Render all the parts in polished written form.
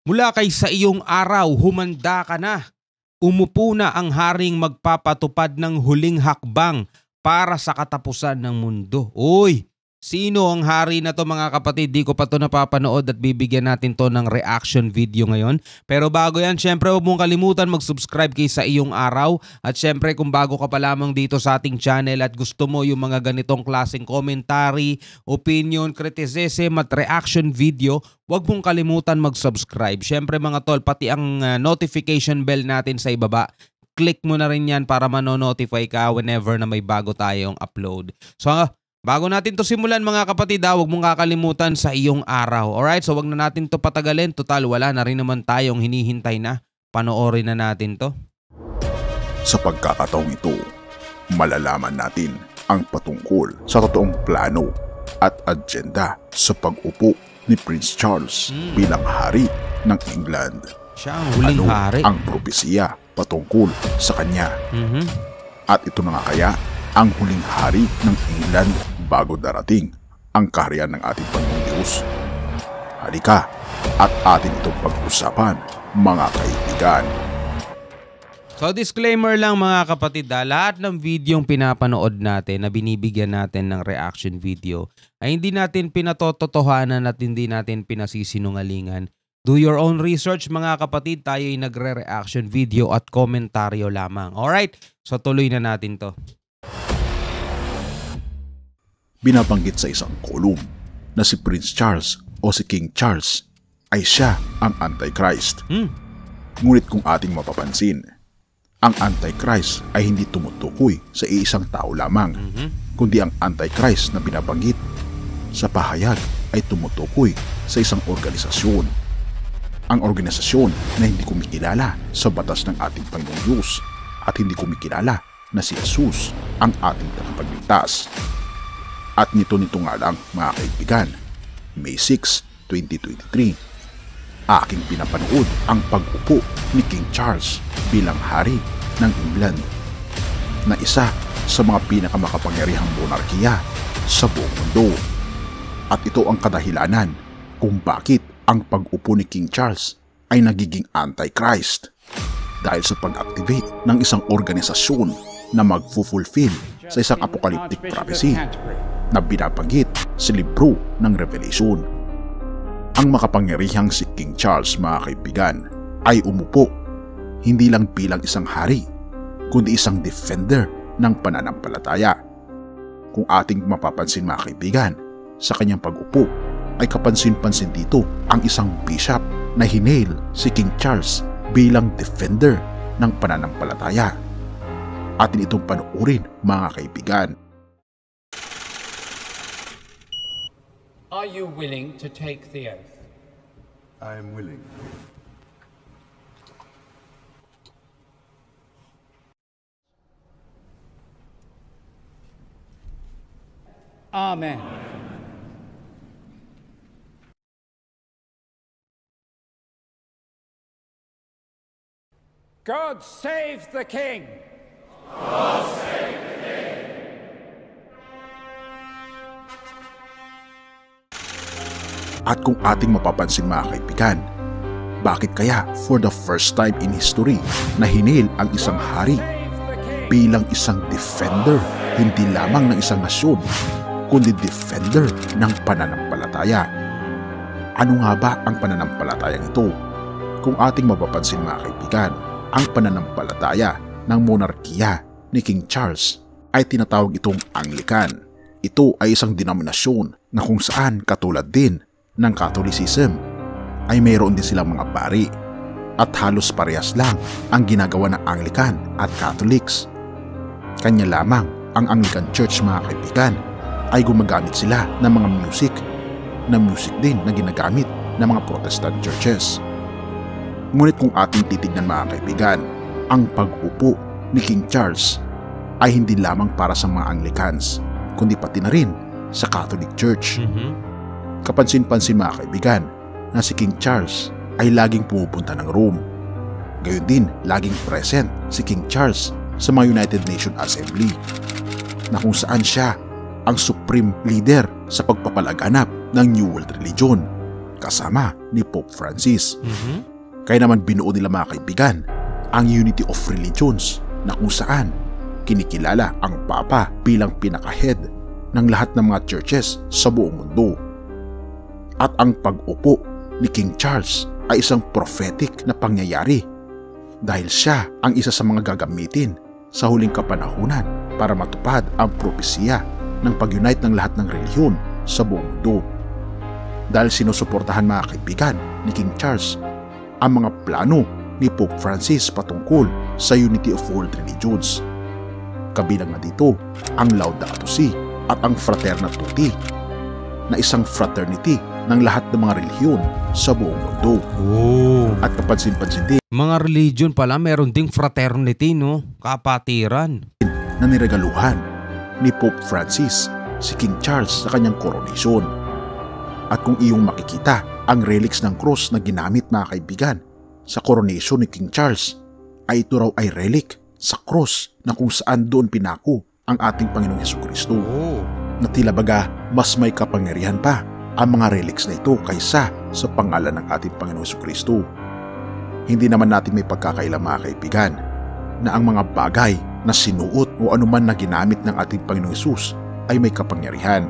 Mula kay sa iyong araw, humanda ka na. Umupo na ang haring magpapatupad ng huling hakbang para sa katapusan ng mundo. Uy, sino ang hari na to mga kapatid? Di ko pa to napapanood at bibigyan natin to ng reaction video ngayon. Pero bago yan, syempre huwag mong kalimutan mag-subscribe kay sa iyong araw. At syempre kung bago ka pa lamang dito sa ating channel at gusto mo yung mga ganitong klaseng commentary, opinion, criticism at reaction video, huwag mong kalimutan mag-subscribe. Syempre mga tol, pati ang notification bell natin sa ibaba, click mo na rin yan para mano-notify ka whenever na may bago tayong upload. So, bago natin to simulan mga kapatid, huwag mong kakalimutan sa iyong araw. Alright, so wag na natin to patagalin. Total, wala na rin naman tayong hinihintay na. Panoorin na natin to. Sa pagkakataong ito, malalaman natin ang patungkol sa totoong plano at agenda sa pag-upo ni Prince Charles bilang hari ng England. Siya ang huling hari. Ang propesiya patungkol sa kanya. At ito na nga kaya ang huling hari ng England bago darating ang kaharian ng ating Panginoong Diyos. Halika at atin itong pag-usapan mga kaibigan. So disclaimer lang mga kapatid, lahat ng videong pinapanood natin na binibigyan natin ng reaction video ay hindi natin pinatototohanan at hindi natin pinasisinungalingan. Do your own research mga kapatid, tayo ay nagre-reaction video at komentaryo lamang. Alright, so tuloy na natin to. Binabanggit sa isang kolum na si Prince Charles o si King Charles ay siya ang Antichrist. Ngunit kung ating mapapansin, ang Antichrist ay hindi tumutukoy sa iisang tao lamang, kundi ang Antichrist na binabanggit sa pahayag ay tumutukoy sa isang organisasyon. Ang organisasyon na hindi kumikilala sa batas ng ating Panginoong Diyos at hindi kumikilala na si Jesus ang ating tagapagligtas. At nito nga lang mga kaibigan, May 6, 2023, aking pinapanood ang pag-upo ni King Charles bilang hari ng England na isa sa mga pinakamakapangyarihang monarkiya sa buong mundo. At ito ang kadahilanan kung bakit ang pag-upo ni King Charles ay nagiging Antichrist dahil sa pag-activate ng isang organisasyon na mag-fulfill sa isang apocalyptic prophecy na binabanggit sa libro ng Revelation. Ang makapangyarihang si King Charles mga kaibigan ay umupo hindi lang bilang isang hari, kundi isang defender ng pananampalataya. Kung ating mapapansin mga kaibigan, sa kanyang pag-upo ay kapansin-pansin dito ang isang bishop na hinail si King Charles bilang defender ng pananampalataya. Atin itong panoorin mga kaibigan. Are you willing to take the oath? I am willing. Amen. God save the King! God save the King! At kung ating mapapansin mga kaibigan, bakit kaya for the first time in history na hinail ang isang hari bilang isang defender hindi lamang ng isang nasyon, kundi defender ng pananampalataya? Ano nga ba ang pananampalatayang ito? Kung ating mapapansin mga kaibigan, ang pananampalataya ng monarkiya ni King Charles ay tinatawag itong Anglican. Ito ay isang denominasyon na kung saan katulad din ng Catholicism ay mayroon din silang mga pari at halos parehas lang ang ginagawa ng Anglican at Catholics. Kanya lamang ang Anglican Church mga kaibigan ay gumagamit sila ng mga music din na ginagamit ng mga Protestant churches. Ngunit kung ating titignan mga kaibigan, ang pag-upo ni King Charles ay hindi lamang para sa mga Anglicans, kundi pati na rin sa Catholic Church. Kapansin-pansin mga kaibigan na si King Charles ay laging pumupunta ng Rome. Gayon din, laging present si King Charles sa mga United Nations Assembly na kung saan siya ang supreme leader sa pagpapalaganap ng New World Religion. kasama ni Pope Francis. Kaya naman binuo nila mga kaibigan ang Unity of Religions na kung saan kinikilala ang Papa bilang pinaka-head ng lahat ng mga churches sa buong mundo. At ang pag-upo ni King Charles ay isang prophetic na pangyayari dahil siya ang isa sa mga gagamitin sa huling kapanahunan para matupad ang propesya ng pag-unite ng lahat ng relihiyon sa buong mundo. Dahil sinusuportahan mga kaibigan ni King Charles ang mga plano ni Pope Francis patungkol sa Unity of World Religions. Kabilang na dito ang Laudato Si at ang Fraterna Tutti na isang fraternity ng lahat ng mga relihiyon sa buong mundo. At kapansin-pansin din, mga religion pala meron ding fraternity, no? Kapatiran. Na niregaluhan ni Pope Francis si King Charles sa kanyang coronation. At kung iyong makikita ang relics ng cross na ginamit mga kaibigan sa coronation ni King Charles, ay ito raw ay relic sa cross na kung saan doon pinako ang ating Panginoong Hesukristo. Na tila baga mas may kapangyarihan pa ang mga relics na ito kaysa sa pangalan ng ating Panginoong Hesukristo. Hindi naman natin may pagkakailang mga kaibigan na ang mga bagay na sinuot o anuman na ginamit ng ating Panginoong Hesus ay may kapangyarihan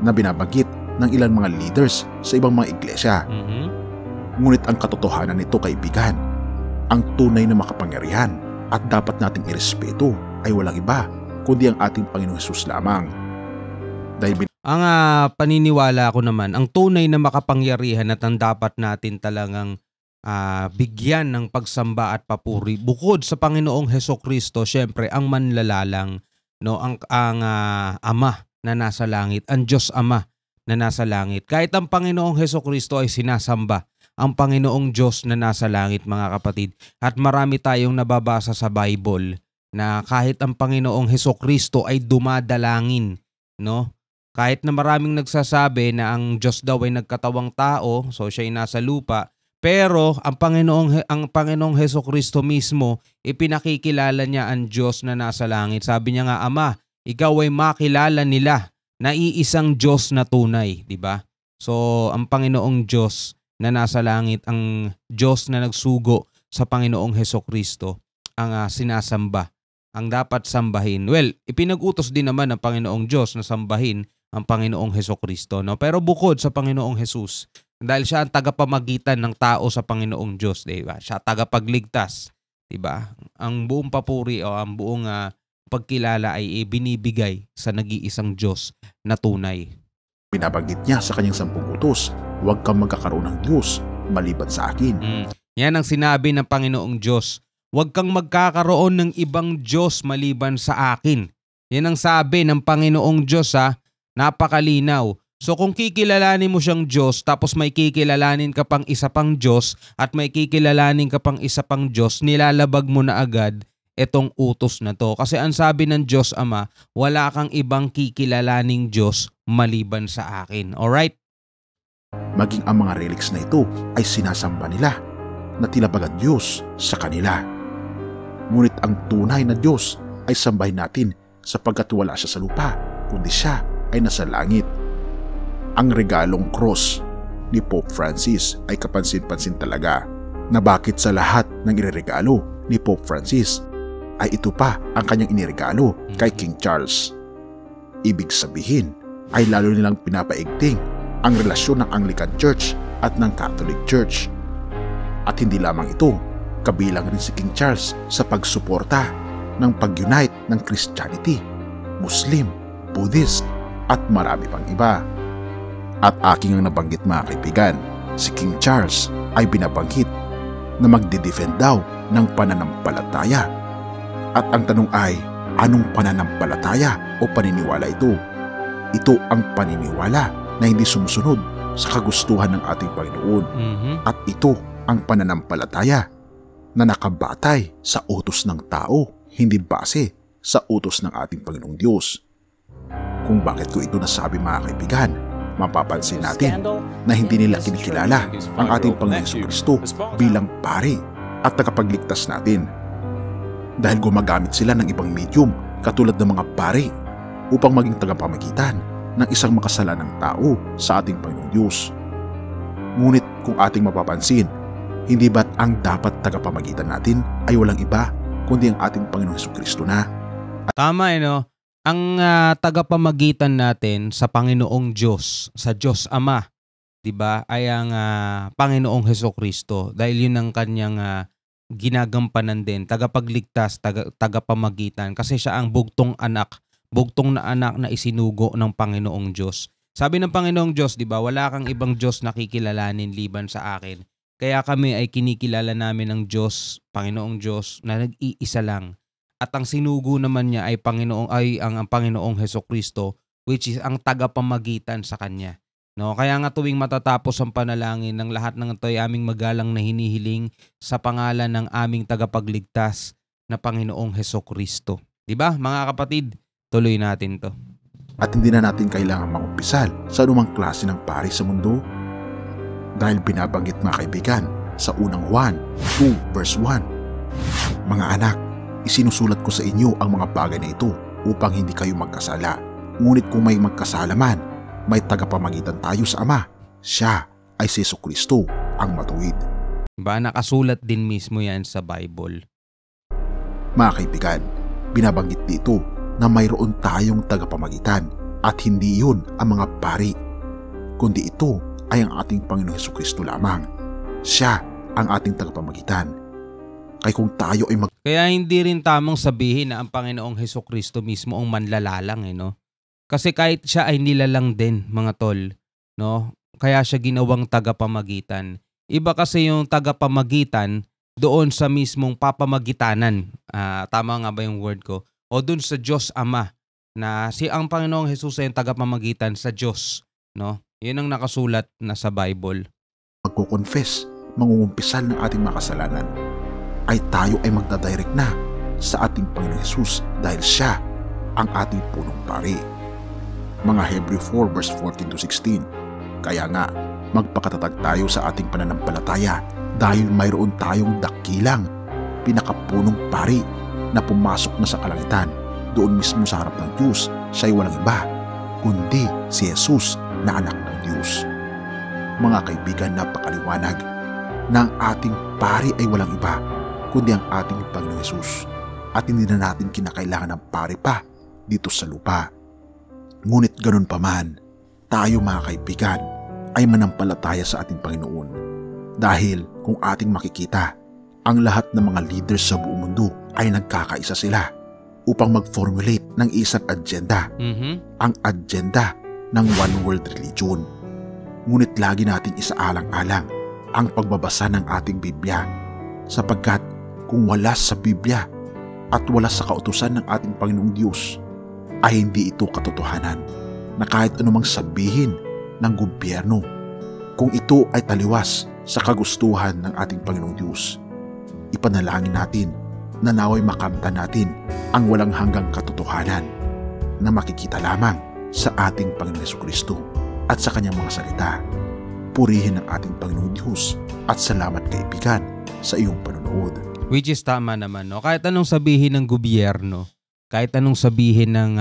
na binabanggit ng ilang mga leaders sa ibang mga iglesia. Ngunit ang katotohanan nito kaibigan, ang tunay na makapangyarihan at dapat nating irespeto ay walang iba kundi ang ating Panginoong Hesus lamang. Dahil ang paniniwala ko naman, ang tunay na makapangyarihan at ang dapat natin talagang bigyan ng pagsamba at papuri bukod sa Panginoong Hesukristo, syempre ang manlalalang, no, ang Ama na nasa langit, ang Diyos Ama na nasa langit. Kahit ang Panginoong Hesukristo ay sinasamba, ang Panginoong Diyos na nasa langit mga kapatid. At marami tayong nababasa sa Bible na kahit ang Panginoong Hesukristo ay dumadalangin, no? Kahit na maraming nagsasabi na ang Diyos daw ay nagkatawang tao, so siya ay nasa lupa, pero ang Panginoong Hesukristo mismo, ipinakikilala niya ang Diyos na nasa langit. Sabi niya nga, Ama, ikaw ay makilala nila na iisang Diyos na tunay, di ba? So, ang Panginoong Diyos na nasa langit, ang Diyos na nagsugo sa Panginoong Hesukristo, ang sinasamba, ang dapat sambahin. Well, ipinag-utos din naman ng Panginoong Diyos na sambahin ang Panginoong Hesukristo, no? Pero bukod sa Panginoong Hesus, dahil siya ang tagapamagitan ng tao sa Panginoong Diyos, di ba? Siya tagapagligtas, di ba? Ang buong papuri o ang buong pagkilala ay binibigay sa nag-iisang Diyos na tunay. Binabanggit niya sa kanyang 10 utos, huwag kang magkakaroon ng Diyos maliban sa akin. Yan ang sinabi ng Panginoong Diyos. Huwag kang magkakaroon ng ibang Diyos maliban sa akin. Yan ang sabi ng Panginoong Diyos, napakalinaw. So kung kikilalanin mo siyang Diyos tapos may kikilalanin ka pang isa pang Diyos at may kikilalanin ka pang isa pang Diyos, nilalabag mo na agad itong utos na to. Kasi ang sabi ng Diyos Ama, wala kang ibang kikilalaning Diyos maliban sa akin. Alright? Maging ang mga relics na ito ay sinasamba nila na tila baga Diyos sa kanila. Ngunit ang tunay na Diyos ay sambahin natin sapagkat wala siya sa lupa, kundi siya ay nasa langit. Ang regalong cross ni Pope Francis ay kapansin-pansin talaga na bakit sa lahat ng ireregalo ni Pope Francis ay ito pa ang kanyang iniregalo kay King Charles. Ibig sabihin ay lalo nilang pinapaigting ang relasyon ng Anglican Church at ng Catholic Church. At hindi lamang ito, kabilang rin si King Charles sa pagsuporta ng pag-unite ng Christianity, Muslim, Buddhist at marami pang iba. At aking ang nabanggit mga kaibigan, si King Charles ay binabanggit na magdidefend daw ng pananampalataya. At ang tanong ay, anong pananampalataya o paniniwala ito? Ito ang paniniwala na hindi sumusunod sa kagustuhan ng ating Panginoon. At ito ang pananampalataya na nakabatay sa utos ng tao, hindi base sa utos ng ating Panginoong Diyos. Kung bakit ko ito nasabi mga kaibigan, mapapansin natin na hindi nila kinikilala ang ating Panginoong Jesucristo bilang pari at tagapagligtas natin. Dahil gumagamit sila ng ibang medium katulad ng mga pari upang maging tagapamagitan ng isang makasalanang tao sa ating Panginoong Diyos. Ngunit kung ating mapapansin, hindi ba't ang dapat tagapamagitan natin ay walang iba kundi ang ating Panginoong Hesukristo na? Tama no? Ang tagapamagitan natin sa Panginoong Diyos, sa Diyos Ama, 'di ba? Ay ang Panginoong Hesukristo dahil 'yun ang kanyang ginagampanan din, tagapagligtas, tagapamagitan kasi siya ang bugtong na anak na isinugo ng Panginoong Diyos. Sabi ng Panginoong Diyos, 'di ba, wala kang ibang Diyos na kikilalanin liban sa akin. Kaya kami ay kinikilala namin ng Diyos, Panginoong Diyos na nag-iisa lang. At ang sinugo naman niya ay ang Panginoong Hesukristo, which is ang tagapamagitan sa kanya. No, kaya nga tuwing matatapos ang panalangin ng lahat ng ito ay aming magalang na hinihiling sa pangalan ng aming tagapagligtas na Panginoong Hesukristo. 'Di ba, mga kapatid? Tuloy natin 'to. At hindi na natin kailangan mangumpisal sa anumang klase ng pari sa mundo. Dahil binabanggit mga kaibigan sa unang Juan 2 verse 1. Mga anak, isinusulat ko sa inyo ang mga bagay na ito upang hindi kayo magkasala. Ngunit kung may magkasala man, may tagapamagitan tayo sa Ama. Siya ay si Hesukristo ang matuwid. Ba, nakasulat din mismo yan sa Bible. Mga kaibigan, binabanggit dito na mayroon tayong tagapamagitan at hindi yun ang mga pari, kundi ito ay ang ating Panginoong Hesukristo lamang. Siya ang ating tagapamagitan. Kaya kung tayo ay Kaya hindi rin tamang sabihin na ang Panginoong Hesukristo mismo ang manlalalang no? Kasi kahit siya ay nilalang din, mga tol, no? Kaya siya ginawang tagapamagitan. Iba kasi yung tagapamagitan doon sa mismong papamagitanan. Tama nga ba yung word ko? O doon sa Diyos Ama na ang Panginoong Hesus ay yung tagapamagitan sa Diyos, no? Yun ang nakasulat na sa Bible. Magko-confess, mangungumpisal ng ating mga kasalanan, ay tayo ay magdadirect na sa ating Panginoong Hesus dahil siya ang ating punong pari. Mga Hebreo 4 verse 14 to 16. Kaya nga, magpakatatag tayo sa ating pananampalataya dahil mayroon tayong dakilang pinakapunong pari na pumasok na sa kalangitan. Doon mismo sa harap ng Diyos, siya ay walang iba kundi si Jesus na anak ng Diyos. Mga kaibigan, napakaliwanag na ang ating pari ay walang iba kundi ang ating Panginoong Hesus at hindi na natin kinakailangan ng pari pa dito sa lupa. Ngunit ganun pa man, tayo mga kaibigan ay manampalataya sa ating Panginoon dahil kung ating makikita, ang lahat ng mga leaders sa buong mundo ay nagkakaisa sila upang mag-formulate ng isang agenda, ang agenda ng one world religion. Ngunit lagi nating isaalang-alang ang pagbabasa ng ating Biblia sapagkat kung wala sa Biblia at wala sa kautusan ng ating Panginoong Diyos ay hindi ito katotohanan na kahit anumang sabihin ng gobyerno kung ito ay taliwas sa kagustuhan ng ating Panginoong Diyos. Ipanalangin natin na naway makamtan natin ang walang hanggang katotohanan na makikita lamang sa ating Panginoong Hesukristo at sa kanyang mga salita. Purihin ang ating Panginoong Diyos at salamat kaibigan sa iyong panonood. Which is tama naman, no? Kahit anong sabihin ng gobyerno, kahit anong sabihin ng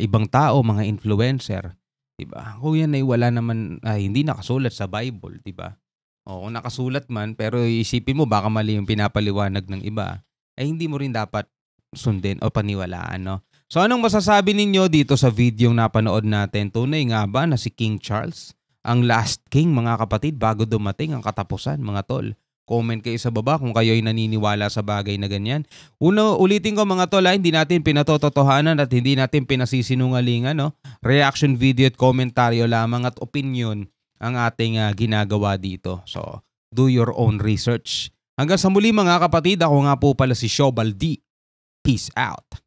ibang tao, mga influencer, diba? Kung yan ay wala naman, hindi nakasulat sa Bible, diba? O kung nakasulat man, pero isipin mo baka mali yung pinapaliwanag ng iba, ay hindi mo rin dapat sundin o paniwalaan, no? So anong masasabi ninyo dito sa video yung napanood natin? Tunay nga ba na si King Charles ang last king, mga kapatid, bago dumating ang katapusan, mga tol? Comment kayo sa baba kung kayo ay naniniwala sa bagay na ganyan. Ulitin ko mga tol, hindi natin pinatototohanan at hindi natin pinasisinungalingan, no? Reaction video at komentaryo lamang at opinion ang ating ginagawa dito. So, do your own research. Hanggang sa muli mga kapatid, ako nga po pala si Shobal D. Peace out.